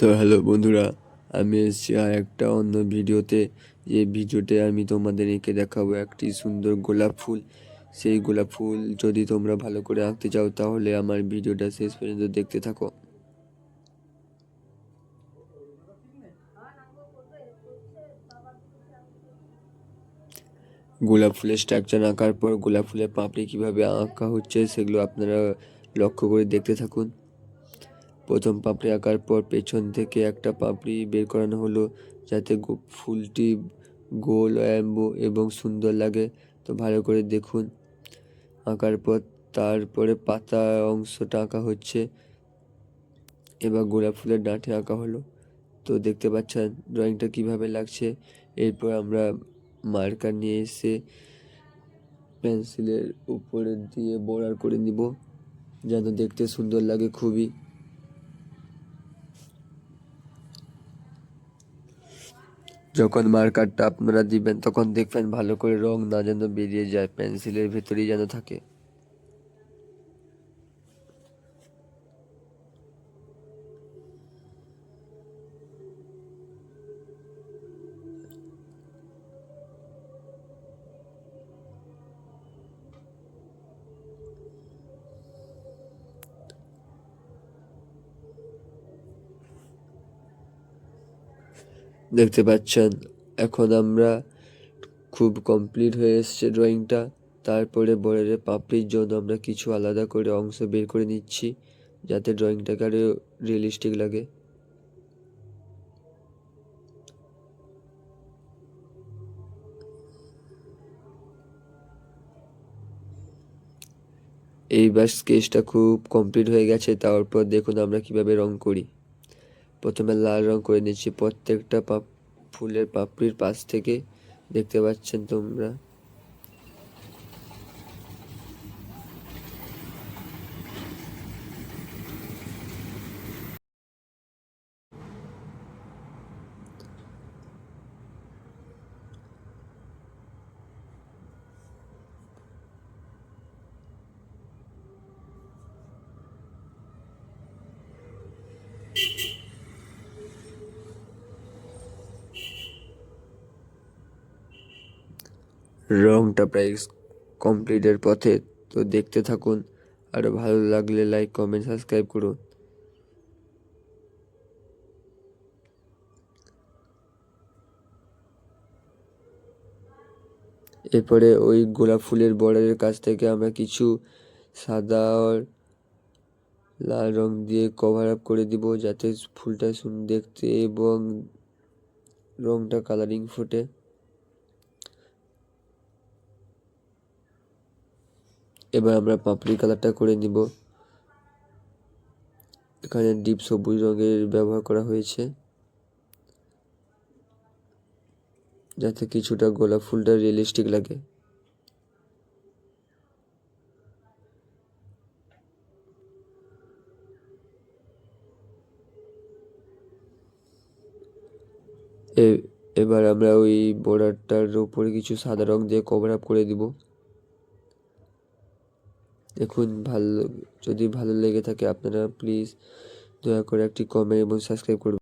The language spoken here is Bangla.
তো হ্যালো বন্ধুরা, আমি এসেছি আর একটা অন্য ভিডিওতে। যে ভিডিওতে আমি তোমাদের এঁকে দেখাবো একটি সুন্দর গোলাপ ফুল। সেই গোলাপ ফুল যদি তোমরা ভালো করে আঁকতে চাও তাহলে আমার ভিডিওটা শেষ পর্যন্ত দেখতে থাকো। গোলাপ ফুলের স্ট্রাকচার আঁকার পর গোলাপ ফুলের পাপড়ি কীভাবে আঁকা হচ্ছে সেগুলো আপনারা লক্ষ্য করে দেখতে থাকুন। প্রথম পাপড়ি আঁকার পর পেছন থেকে একটা পাপড়ি বের করানো হলো, যাতে ফুলটি গোল এবং সুন্দর লাগে। তো ভালো করে দেখুন। আঁকার পর তারপরে পাতা অংশটা আঁকা হচ্ছে। এবার গোলাপ ফুলের ডাঁটি আঁকা হলো। তো দেখতে পাচ্ছেন ড্রয়িংটা কিভাবে লাগছে। এরপর আমরা মার্কার নিয়ে এসে পেন্সিলের উপরে দিয়ে বর্ডার করে নিব, যেন দেখতে সুন্দর লাগে খুবই। যখন মার্কারটা আপনারা দিবেন তখন দেখবেন ভালো করে রং না যেন বেরিয়ে যায়, পেন্সিলের ভেতরেই যেন থাকে। দেখতে পাচ্ছেন এখন আমরা খুব কমপ্লিট হয়ে এসছে ড্রয়িংটা। তারপরে বর্ডারের পাপড়ির জন্য আমরা কিছু আলাদা করে অংশ বের করে নিচ্ছি, যাতে ড্রয়িংটাকে আরও রিয়েলিস্টিক লাগে। এইবার স্কেচটা খুব কমপ্লিট হয়ে গেছে। তারপর দেখুন আমরা কিভাবে রং করি। প্রথমে লাল রং করে নিচ্ছি প্রত্যেকটা ফুলের পাপড়ির পাশ থেকে, দেখতে পাচ্ছেন তোমরা। রংটা প্রায় কমপ্লিটের পথে। তো দেখতে থাকুন। আরও ভালো লাগলে লাইক, কমেন্ট, সাবস্ক্রাইব করুন। এরপরে ওই গোলাপ ফুলের বর্ডারের কাছ থেকে আমরা কিছু সাদা আর লাল রং দিয়ে কভার আপ করে দিব, যাতে ফুলটা সুন্দর দেখতে এবং রংটা কালারিং ফোটে। এবার আমরা পাপড়ি কালারটা করে নিব। এখানে ডিপ সবুজ রঙের ব্যবহার করা হয়েছে, যাতে কিছুটা গোলাপ ফুলটা রিয়েলিস্টিক লাগে। এবার আমরা ওই বর্ডারটার উপরে কিছু সাদা রং দিয়ে কভার আপ করে দিব। দেখুন যদি ভালো লেগে থাকে আপনারা প্লিজ দয়া করে একটি কমেন্ট এবং সাবস্ক্রাইব করবেন।